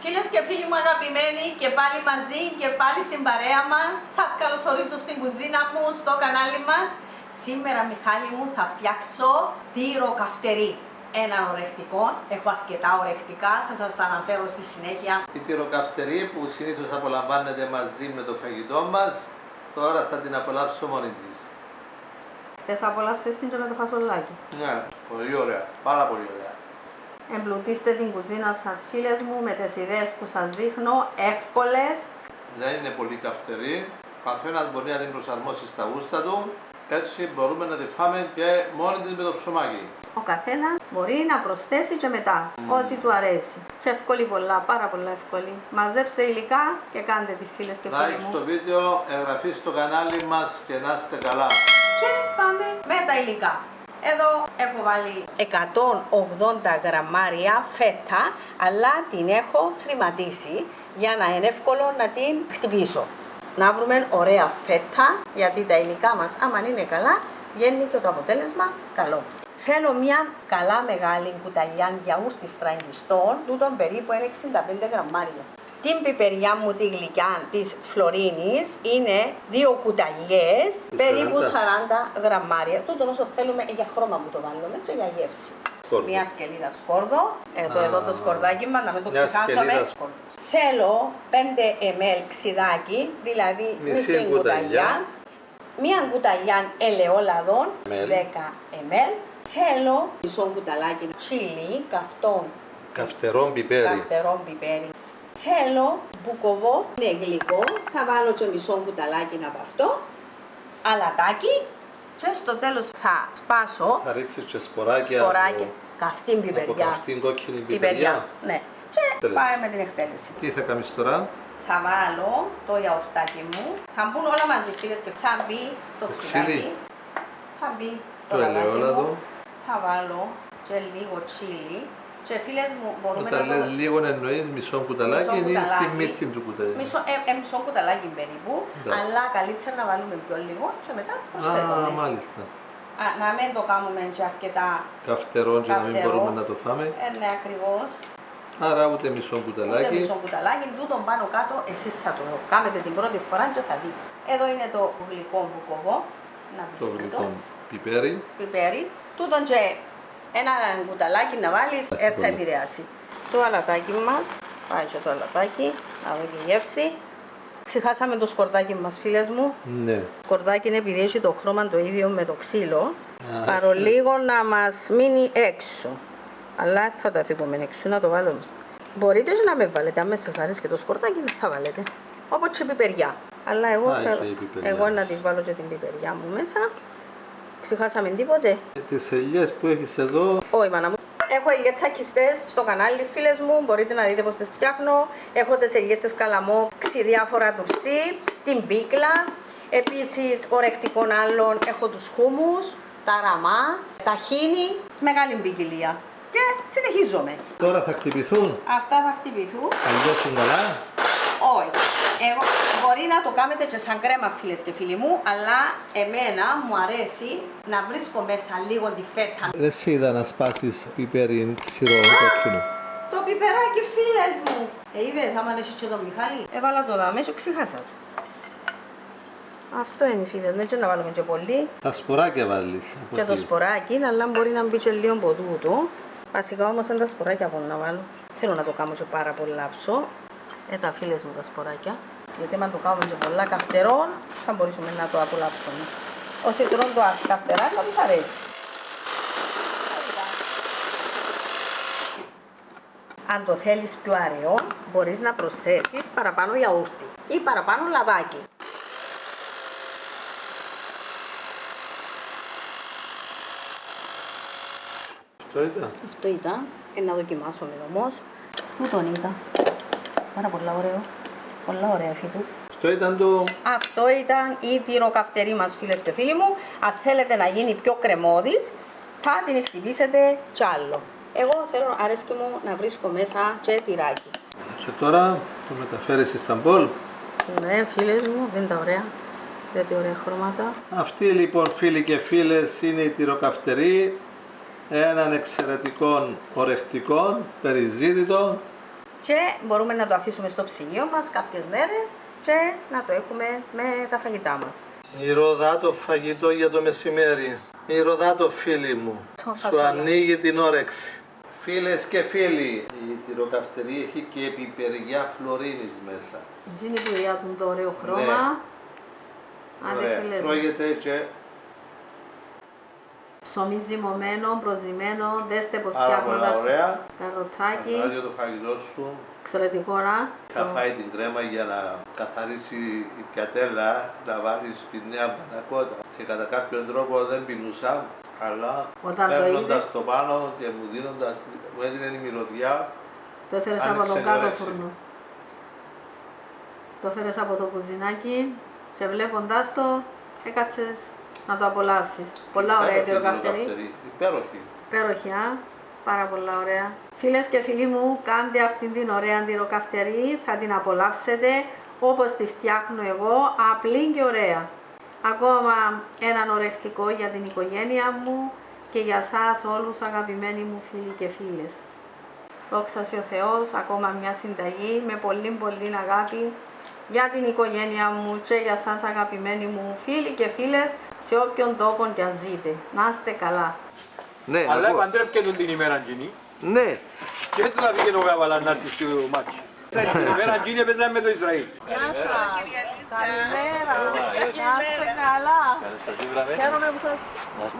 Φίλες και φίλοι μου αγαπημένοι και πάλι μαζί και πάλι στην παρέα μας. Σας καλωσορίζω στην κουζίνα μου, στο κανάλι μας. Σήμερα, Μιχάλη μου, θα φτιάξω τυροκαυτερί. Ένα ορεκτικό, έχω αρκετά ορεκτικά, θα σας τα αναφέρω στη συνέχεια. Η τυροκαυτερί που συνήθως απολαμβάνεται μαζί με το φαγητό μας, τώρα θα την απολαύσω μόνη της. Χτες απολαύσες την και με το φασολάκι. Ναι, πολύ ωραία, πάρα πολύ ωραία. Εμπλουτίστε την κουζίνα σας, φίλες μου, με τις ιδέες που σας δείχνω, εύκολες. Δεν είναι πολύ καυτερή, καθένας μπορεί να την προσαρμόσει στα γούστα του, έτσι μπορούμε να τη φάμε και μόνη της με το ψωμάκι. Ο καθένας μπορεί να προσθέσει και μετά ό,τι του αρέσει. Και εύκολη πολλά, πάρα πολλά εύκολη. Μαζέψτε υλικά και κάντε τη, φίλες και φίλοι Like μου. στο βίντεο, εγγραφή στο κανάλι μας και να είστε καλά. Και πάμε με τα υλικά. Εδώ έχω βάλει 180 γραμμάρια φέτα, αλλά την έχω θρηματίσει για να είναι εύκολο να την χτυπήσω. Να βρούμε ωραία φέτα, γιατί τα υλικά μας άμα είναι καλά, βγαίνει και το αποτέλεσμα καλό. Θέλω μια καλά μεγάλη κουταλιά γιαούρτι τραγγιστών, τούτον περίπου είναι 65 γραμμάρια. Την πιπεριά μου τη γλυκιά της Φλωρίνης είναι 2 κουταλιές, περίπου 40 γραμμάρια. Τούτον όσο θέλουμε για χρώμα που το βάλουμε και για γεύση. Σκόρδο. Μια σκελίδα σκόρδο, εδώ το σκορδάκι μας, να μην το ξεχάσαμε. Θέλω 5 ml ξιδάκι, δηλαδή μισή κουταλιά. Μια κουταλιά ελαιόλαδων, 10 ml. Θέλω μισό κουταλάκι τσίλι, Καυτερόν πιπέρι. πιπέρι. Θέλω μπουκοβό, είναι γλυκό, θα βάλω και μισό κουταλάκι από αυτό, αλατάκι και στο τέλος θα σπάσω Θα ρίξεις και σποράκια. καυτήν πιπεριά. Από καυτήν κόκκινη πιπεριά. Ναι. Και πάμε με την εκτέλεση. Τι θα κάνεις τώρα? Θα βάλω το γιαουρτάκι μου, θα μπουν όλα μαζί, φίλες, και θα μπει το ξυλάκι, θα μπει το λαδάκι ελαιόλαδο. μου, θα βάλω και λίγο τσίλι. Και φίλες μου, μπορούμε Όταν να λες λίγο εννοείς μισό κουταλάκι ή στη μύτη του κουταλιού? μισό κουταλάκι περίπου, Ναι. αλλά καλύτερα να βάλουμε πιο λίγο και μετά προσθέτουμε. Μάλιστα. Να μην το κάνουμε και αρκετά Καυτερό και να μην καυτερό. μπορούμε να το φάμε. Ναι, ακριβώς. Άρα ούτε μισό Ούτε κουταλάκι. μισό κουταλάκι, τούτον πάνω κάτω, εσείς θα το κάνετε την πρώτη φορά και θα δείτε. Εδώ είναι το γλυκό μπουκοβό, να Το δείτε γλυκό πιπέρι. πιπέρι. Τούτον και ένα κουταλάκι να βάλεις, έτσι θα επηρεάσει. Το αλατάκι μας, πάει και το αλατάκι, να δω και γεύση. Ξεχάσαμε το σκορδάκι μας, φίλες μου. Ναι. Το σκορδάκι είναι επειδή έχει το χρώμα το ίδιο με το ξύλο, παρολίγο να μας μείνει έξω. Αλλά θα το αφήγουμε έξω, να το βάλουμε. Μπορείτε και να με βάλετε, αν σας αρέσει και το σκορδάκι, θα βάλετε. Όπως και πιπεριά. Αλλά εγώ, και η πιπεριά εγώ να μας. τη βάλω και την πιπεριά μου μέσα. Ξεχάσαμε τίποτε. Τις ελιές που έχεις εδώ, Όχι, μάνα μου. Έχω ελιές τσακιστές στο κανάλι, φίλες μου. Μπορείτε να δείτε πώς τις φτιάχνω. Έχω τις ελιές της καλαμό, ξηδιάφορα τουρσί, την πίκλα. Επίσης, ορεκτικών άλλων έχω τους χούμους, τα ραμά, τα χίνι, μεγάλη ποικιλία. Και συνεχίζομαι. τώρα θα χτυπηθούν. Αυτά θα χτυπηθούν. Αλλιώς είναι καλά. Όχι. Εγώ μπορεί να το κάνετε και σαν κρέμα, φίλες και φίλοι μου, αλλά εμένα μου αρέσει να βρίσκω μέσα λίγο τη φέτα. Δεν σε είδα να σπάσεις πιπέρι ξηρό κόκκινο. Το πιπεράκι, φίλες μου. Είδες, άμα έχεις και τον Μιχάλη. Έβαλα το δάμε και ξεχάσα το. Αυτό είναι, φίλες μου, έτσι να βάλουμε και πολύ. Τα σποράκια βάλεις. από Και το εκεί. σποράκι, αλλά μπορεί να μπει και λίγο από τούτο. Βασικά όμως είναι τα σποράκια που να βάλω. Θέλω να το κάνω και πάρα πολλά ψω. Τα φίλες μου τα σποράκια. Γιατί αν το κάνουμε και πολλά καυτερό, θα μπορούσαμε να το απολαύσουμε. Όσοι τρώνε το καυτερά, θα τους αρέσει. Αν το θέλεις πιο αραιό, μπορείς να προσθέσεις παραπάνω γιαούρτι ή παραπάνω λαδάκι. Αυτό ήταν. Αυτό ήταν. Να δοκιμάσουμε όμως. Τούτον ήταν. Πάρα πολλά ωραίο. Πολλά ωραία φύτου. Αυτό ήταν το... Αυτό ήταν η τυροκαυτερή μας, φίλες και φίλοι μου. Αν θέλετε να γίνει πιο κρεμώδης, θα την χτυπήσετε κι άλλο. Εγώ θέλω, αρέσκει μου να βρίσκω μέσα και τυράκι. Και τώρα το μεταφέρεις στη Ισταμπόλ. Ναι, φίλες μου, δεν είναι τα ωραία. Δεν είναι ωραία χρώματα. Αυτή λοιπόν, φίλοι και φίλες, είναι η τυροκαυτερή. Έναν εξαιρετικό ορεκτικό, περιζήτητο και μπορούμε να το αφήσουμε στο ψυγείο μας κάποιες μέρες και να το έχουμε με τα φαγητά μας. Μυρωδάτο φαγητό για το μεσημέρι. Μυρωδάτο φίλοι μου. Το Σου φασόλα. ανοίγει την όρεξη. Φίλες και φίλοι, η τυροκαυτερή έχει και πιπεριά φλωρίνης μέσα. Είναι που διάτουν το ωραίο χρώμα. Ναι. Άντε Ωραία. φίλες μου. Τρώγεται και Ψωμί ζυμωμένο, προζυμένο, δέστε πως πάρα φτιάχνω πολλά τα ωραία. καροτάκι. Αύριο το φαγητό σου. Εξαιρετικό να. Θα φάει την κρέμα για να καθαρίσει η πιατέλα, να βάλει στη νέα πανακότα. Και κατά κάποιον τρόπο δεν πεινούσα, αλλά Όταν το παίρνοντας είδε. το πάνω και μου έδινε η μυρωδιά. Το έφερες από άνοιξε τον η κάτω όρεξη. φούρνο. Το έφερες από το κουζινάκι και βλέποντάς το έκατσες να το απολαύσεις. Πολλά ωραία η τυροκαυτερή. Υπέροχη. Υπέροχη, πάρα πολλά ωραία. Φίλες και φίλοι μου, κάντε αυτήν την ωραία τυροκαυτερή, θα την απολαύσετε όπως τη φτιάχνω εγώ, απλή και ωραία. Ακόμα έναν ορεκτικό για την οικογένεια μου και για σας όλους αγαπημένοι μου φίλοι και φίλες. Δόξα σε ο Θεός, ακόμα μια συνταγή με πολύ αγάπη για την οικογένεια μου και για σας αγαπημένοι μου φίλοι και φίλες σε όποιον τόπο κι αν ζείτε. Να είστε καλά. Ναι, Αλλά ακούω. παντρεύκεται την ημέρα εκείνη Ναι. και έτσι να βγαίνει ο Γαβαλά να έρθει στο μάτι. Την ημέρα εκείνη έπαιζαμε με το Ισραήλ. Γεια σας. Καλημέρα. Να είστε καλά. Χαίρομαι που σας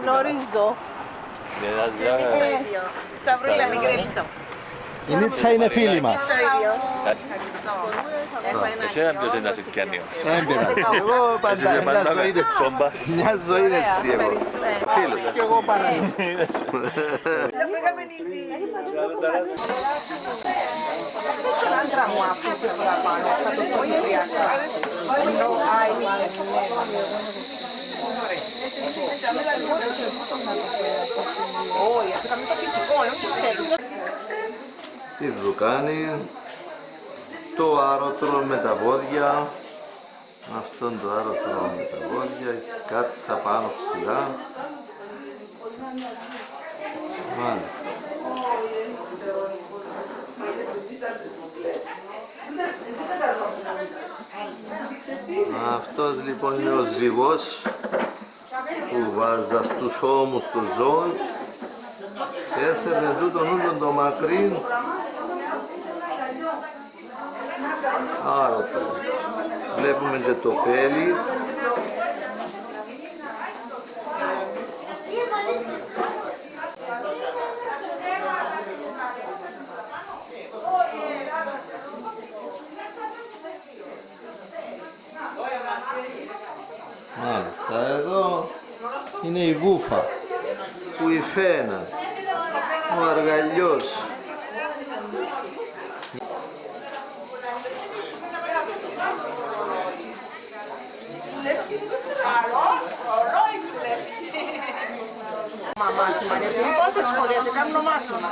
γνωρίζω. Σταυρούλα, μικρή Λίζα. Η Νίτσα είναι φίλη μας. Εσένα ποιος είναι να σε πιάνει όμως. Δεν πειράζει. Εγώ πάντα μια ζωή είναι έτσι. Μια ζωή είναι έτσι εγώ. Φίλος. Και εγώ παρά. Τη ζουκάνι, το άρωτρο με τα βόδια, αυτόν το άρωτρο με τα βόδια, κάτσα πάνω ψηλά. Μάλιστα. Αυτός λοιπόν είναι ο ζυγός που βάζα στους ώμους των ζώων και έσαιρνε τούτον ούλον το μακρύ άρωτο. Βλέπουμε και το πέλι. Μάλιστα, εδώ είναι η γούφα που η φένα, ο αργαλιός. Πόσες φορές έκαμε μάθημα.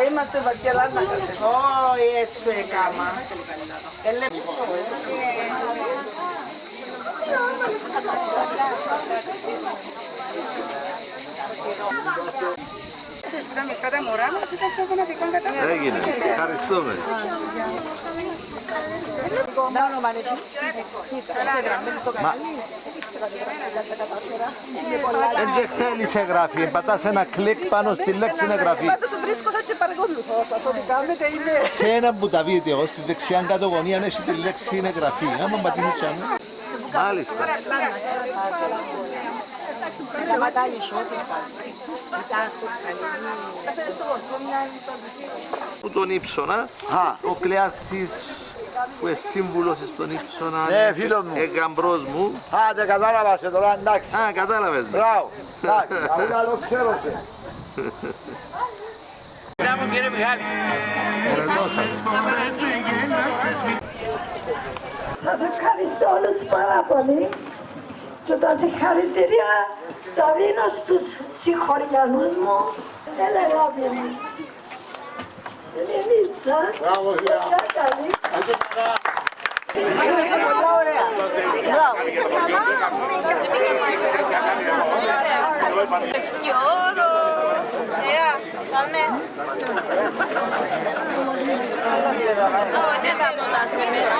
Είμαστε βαρκελάνα. Όχι, έτσι έκαμα. Έγινε, ευχαριστούμε. Δεν θέλεις εγγραφή, πατάς ένα κλικ πάνω στη λέξη εγγραφή. Σε ένα που τα βίντεο, στη δεξιά κάτω γωνία έχει τη λέξη εγγραφή. Άμα πατήσεις άνω. Μάλιστα. Που τον ύψονα, ο Κλεάσης που είναι σύμβουλος στον ύψονα, Ναι, φίλο μου. εγκαμπρός μου. Άντε κατάλαβα σε τώρα, εντάξει. Α, κατάλαβες. Μπράβο, εντάξει, αφού άλλο ξέρω σε. Κύριε Μιχάλη. Χαιρετώ σας. Σας ευχαριστώ όλους πάρα πολύ και τα συγχαρητήρια τα δίνω στους συγχωριανούς μου. Έλα αγάπη μου. Ελληνίτσα. Μπράβο, γεια. Γεια καλή. Πολλά ωραία. Μπράβο. Fioro. Ναι, δεν ρωτάς εμένα.